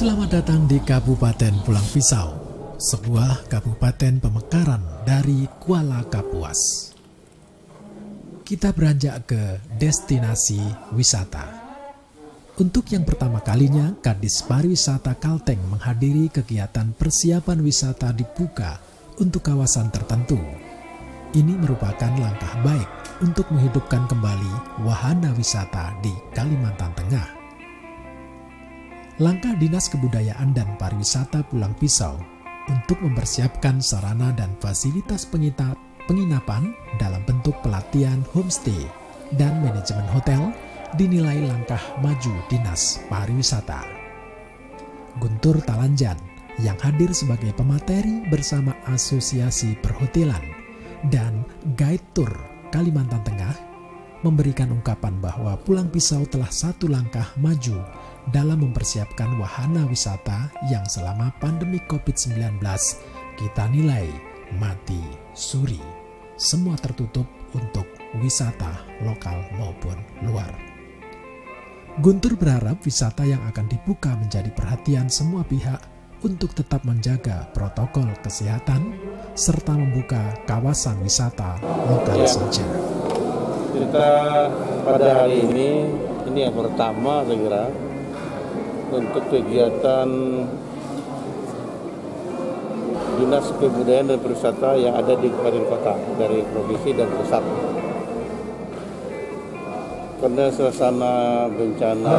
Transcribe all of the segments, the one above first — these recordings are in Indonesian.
Selamat datang di Kabupaten Pulang Pisau, sebuah kabupaten pemekaran dari Kuala Kapuas. Kita beranjak ke destinasi wisata. Untuk yang pertama kalinya, Kadis Pariwisata Kalteng menghadiri kegiatan persiapan wisata dibuka untuk kawasan tertentu. Ini merupakan langkah baik untuk menghidupkan kembali wahana wisata di Kalimantan Tengah. Langkah Dinas Kebudayaan dan Pariwisata Pulang Pisau untuk mempersiapkan sarana dan fasilitas penginapan dalam bentuk pelatihan homestay dan manajemen hotel dinilai langkah maju Dinas Pariwisata. Guntur Talanjan yang hadir sebagai pemateri bersama Asosiasi Perhotelan dan Guide Tour Kalimantan Tengah memberikan ungkapan bahwa Pulang Pisau telah satu langkah maju dalam mempersiapkan wahana wisata yang selama pandemi COVID-19 kita nilai mati suri. Semua tertutup untuk wisata lokal maupun luar. Guntur berharap wisata yang akan dibuka menjadi perhatian semua pihak untuk tetap menjaga protokol kesehatan serta membuka kawasan wisata lokal saja. Kita pada hari ini yang pertama saya kira untuk kegiatan Dinas Kebudayaan dan Pariwisata yang ada di kabupaten kota dari provinsi dan pusat. Karena suasana bencana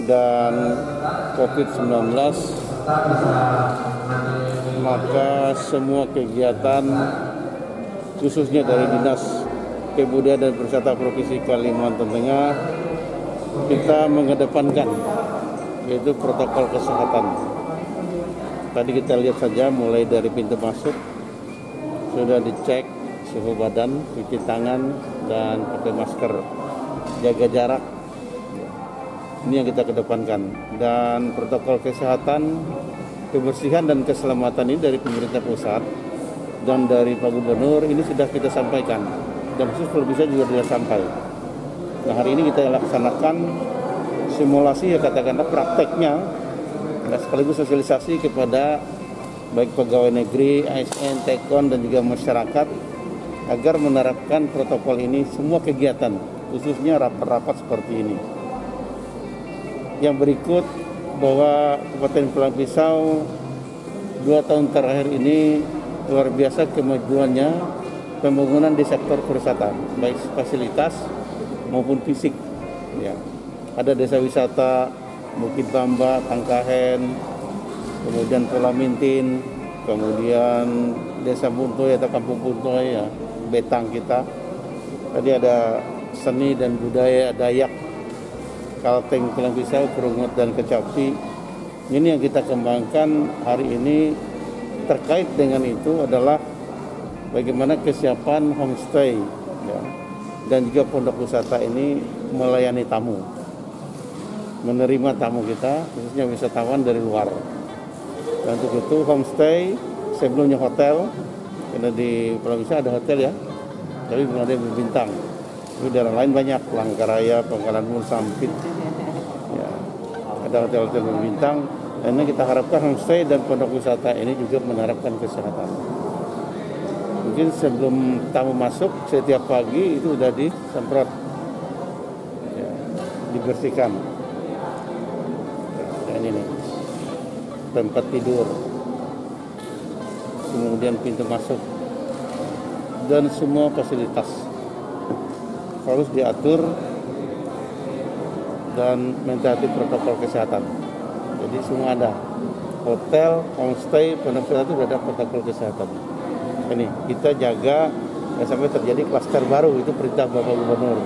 dan COVID-19, maka semua kegiatan khususnya dari Dinas Kebudayaan dan Pariwisata Provinsi Kalimantan Tengah kita mengedepankan yaitu protokol kesehatan. Tadi kita lihat saja mulai dari pintu masuk sudah dicek suhu badan, cuci tangan dan pakai masker, jaga jarak. Ini yang kita kedepankan. Dan protokol kesehatan, kebersihan dan keselamatan ini dari pemerintah pusat dan dari Pak Gubernur ini sudah kita sampaikan. Dan khusus kalau bisa juga sudah sampai. Nah, hari ini kita laksanakan simulasi ya katakanlah prakteknya dan sekaligus sosialisasi kepada baik pegawai negeri, ASN, Tekon dan juga masyarakat agar menerapkan protokol ini semua kegiatan khususnya rapat-rapat seperti ini. Yang berikut bahwa Kabupaten Pulang Pisau 2 tahun terakhir ini luar biasa kemajuannya pembangunan di sektor pariwisata baik fasilitas maupun fisik. Ya. Ada desa wisata Bukit Bamba, Tangkahen, kemudian Pulau Mintin, kemudian Desa Buntoy atau Kampung Buntoy, ya, Betang kita. Tadi ada seni dan budaya Dayak, Kalteng, Pulang Pisau, Perungut dan Kecapi. Ini yang kita kembangkan hari ini. Terkait dengan itu adalah bagaimana kesiapan homestay, ya, dan juga pondok wisata ini melayani tamu, menerima tamu kita, khususnya wisatawan dari luar. Dan untuk itu homestay sebelumnya hotel, karena di Pulau Pisau ada hotel ya, tapi belum ada yang berbintang. Di daerah lain banyak, Langkaraya, Pangkalan Sampit, ya, ada hotel-hotel berbintang. Dan ini kita harapkan homestay dan pondok wisata ini juga menerapkan kesehatan. Mungkin sebelum tamu masuk setiap pagi itu sudah disemprot, ya, dibersihkan. Dan ini tempat tidur, kemudian pintu masuk dan semua fasilitas harus diatur dan mentaati protokol kesehatan. Jadi semua ada, hotel, homestay, pondok wisata itu sudah ada protokol kesehatan. Ini kita jaga jangan sampai terjadi klaster baru, itu perintah Bapak Gubernur.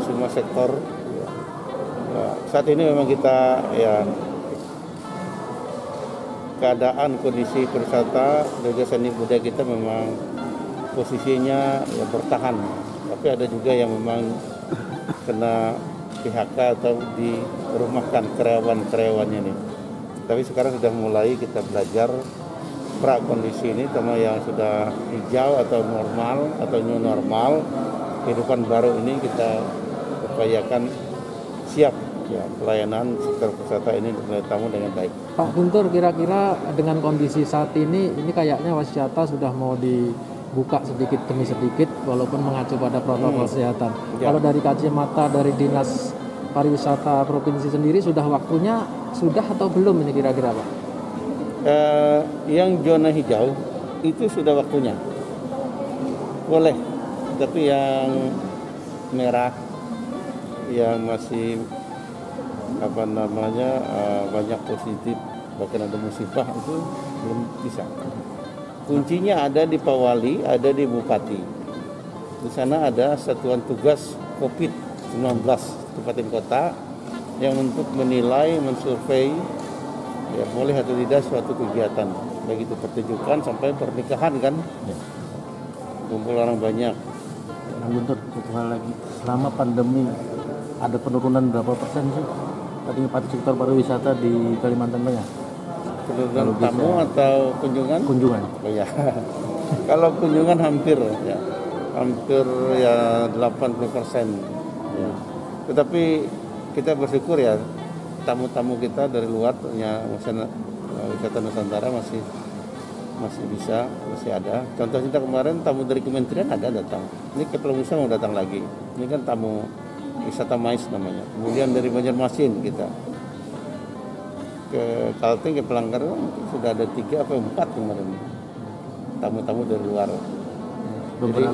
Semua sektor. Nah, saat ini memang kita ya keadaan kondisi pariwisata dan seni budaya kita memang posisinya ya bertahan. Tapi ada juga yang memang kena PHK atau dirumahkan karyawan-karyawannya nih. Tapi sekarang sudah mulai kita belajar prakondisi ini, sama yang sudah hijau atau normal atau new normal, kehidupan baru ini kita upayakan siap ya pelayanan sektor wisata ini untuk tamu dengan baik. Pak Guntur, kira-kira dengan kondisi saat ini kayaknya wisata sudah mau dibuka sedikit demi sedikit walaupun mengacu pada protokol kesehatan. Ya. Kalau dari kacamata dari Dinas Pariwisata Provinsi sendiri sudah waktunya sudah atau belum ini kira-kira Pak? Yang zona hijau itu sudah waktunya. Boleh, tapi yang merah yang masih banyak positif bahkan ada musibah itu belum bisa. Kuncinya ada di Pawali, ada di Bupati. Di sana ada satuan tugas COVID-19 kabupaten kota yang untuk menilai, mensurvei ya boleh atau tidak suatu kegiatan, baik itu pertunjukan sampai pernikahan kan, kumpul orang banyak. Guntur, satu hal lagi, selama pandemi ada penurunan berapa persen sih tadi sektor pariwisata di Kalimantan Tengah? Penurunan tamu atau kunjungan? Kunjungan. Oh ya. Kalau kunjungan hampir 80%. Ya. Tetapi kita bersyukur ya tamu-tamu kita dari luar wisata Nusantara masih bisa, masih ada. Contoh kita kemarin tamu dari kementerian ada datang. Ini Kepulauan mau datang lagi. Ini kan tamu wisata mais namanya. Kemudian dari Banjarmasin kita ke Kalteng, ke Pelanggar sudah ada 3 atau 4 kemarin tamu-tamu dari luar. Jadi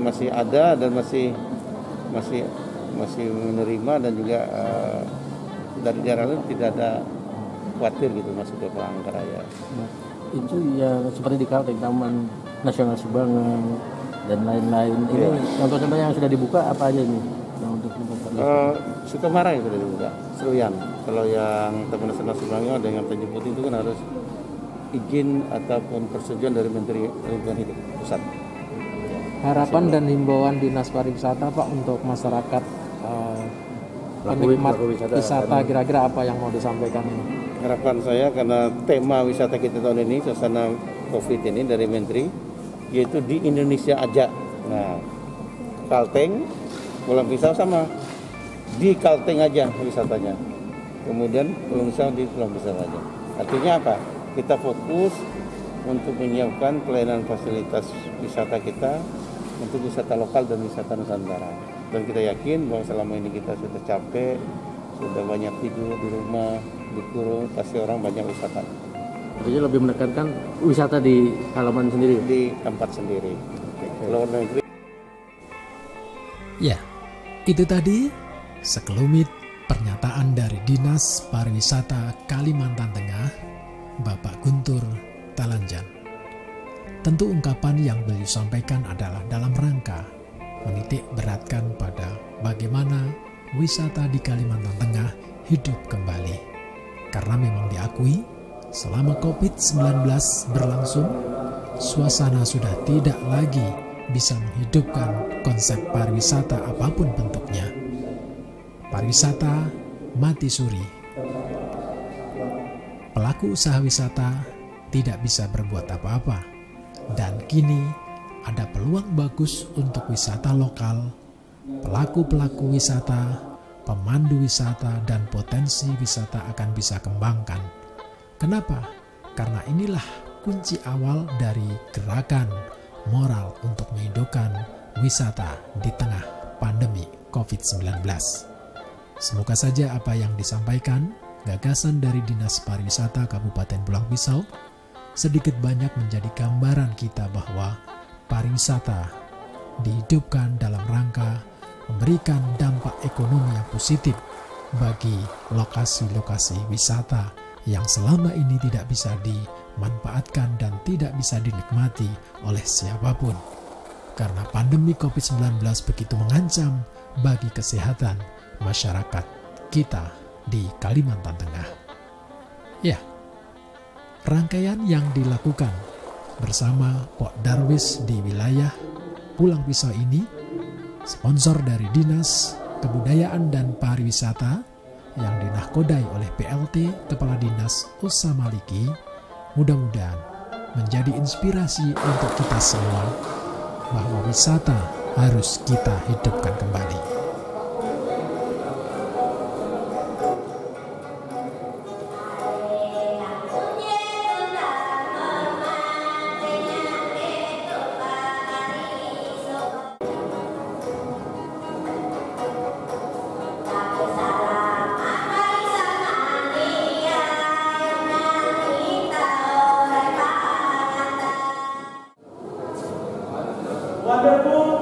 masih ada dan masih menerima dan juga dari daerah lain tidak ada khawatir gitu masuk ke Palangkaraya. Itu yang seperti di Kalteng, Taman Nasional Subangan dan lain-lain. Ini contoh-contoh yang sudah dibuka apa aja ini? Sukamara yang sudah dibuka, Seruyan. Kalau yang Taman Nasional Subangan dengan Tanjung Putih itu kan harus izin ataupun persetujuan dari Menteri Lingkungan Hidup Pusat. Harapan dan himbauan Dinas Pariwisata Pak untuk masyarakat penikmat wisata kira-kira apa yang mau disampaikan ini? Harapan saya karena tema wisata kita tahun ini suasana COVID ini dari Menteri yaitu di Indonesia aja. Nah, Kalteng, Pulang Pisau sama di Kalteng aja wisatanya. Kemudian Pulang Pisau di Pulang Pisau aja. Artinya apa? Kita fokus untuk menyiapkan pelayanan fasilitas wisata kita untuk wisata lokal dan wisata Nusantara. Dan kita yakin bahwa selama ini kita sudah capek, sudah banyak tidur di rumah, dikurung, pasti orang banyak wisata. Jadi lebih menekankan wisata di halaman sendiri? Di tempat sendiri. Luar negeri. Ya, itu tadi sekelumit pernyataan dari Dinas Pariwisata Kalimantan Tengah, Bapak Guntur Talanjan. Tentu ungkapan yang beliau sampaikan adalah dalam rangka menitik beratkan pada bagaimana wisata di Kalimantan Tengah hidup kembali. Karena memang diakui selama COVID-19 berlangsung, suasana sudah tidak lagi bisa menghidupkan konsep pariwisata apapun bentuknya. Pariwisata mati suri. Pelaku usaha wisata tidak bisa berbuat apa-apa. Dan kini ada peluang bagus untuk wisata lokal, pelaku-pelaku wisata, pemandu wisata, dan potensi wisata akan bisa kembangkan. Kenapa? Karena inilah kunci awal dari gerakan moral untuk menghidupkan wisata di tengah pandemi COVID-19. Semoga saja apa yang disampaikan, gagasan dari Dinas Pariwisata Kabupaten Pulang Pisau sedikit banyak menjadi gambaran kita bahwa pariwisata dihidupkan dalam rangka memberikan dampak ekonomi yang positif bagi lokasi-lokasi wisata yang selama ini tidak bisa dimanfaatkan dan tidak bisa dinikmati oleh siapapun. Karena pandemi COVID-19 begitu mengancam bagi kesehatan masyarakat kita di Kalimantan Tengah. Ya, rangkaian yang dilakukan bersama Pok Darwis di wilayah Pulang Pisau ini sponsor dari Dinas Kebudayaan dan Pariwisata yang dinahkodai oleh PLT Kepala Dinas Usa Maliki, mudah-mudahan menjadi inspirasi untuk kita semua bahwa wisata harus kita hidupkan kembali. wonderful